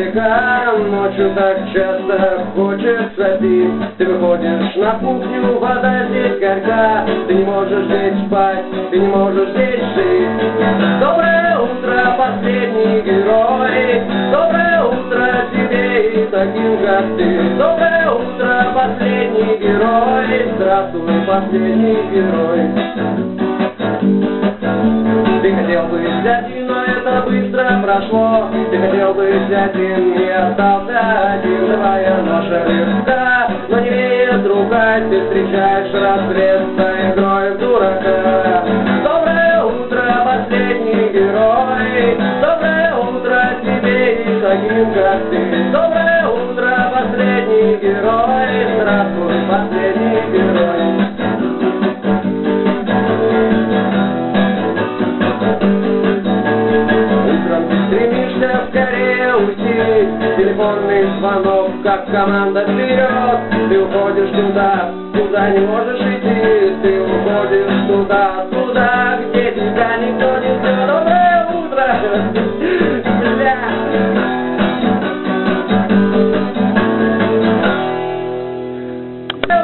издалека. Ночью так часто хочется пить. Ты выходишь на кухню, вода здесь горька. Ты не можешь здесь спать, ты не можешь здесь жить. Доброе утро, последний герой. Доброе утро тебе и таким, как ты. Доброе утро, последний герой. Здравствуй, последний герой. Ты хотел быть один, но это быстро прошло. Ты хотел быть один и остался один. Твоя ноша легка, но не веет рука. Ты встречаешь рассвет за игрой в дурака. Доброе утро, последний герой. Доброе утро тебе и таким, как ты. Доброе утро, последний герой. Здравствуй, последний герой. Скорее уйти, телефонный звонок, как команда вперед. Ты уходишь туда, куда не можешь идти. Ты уходишь туда, где тебя никто не ждет. Доброе утро!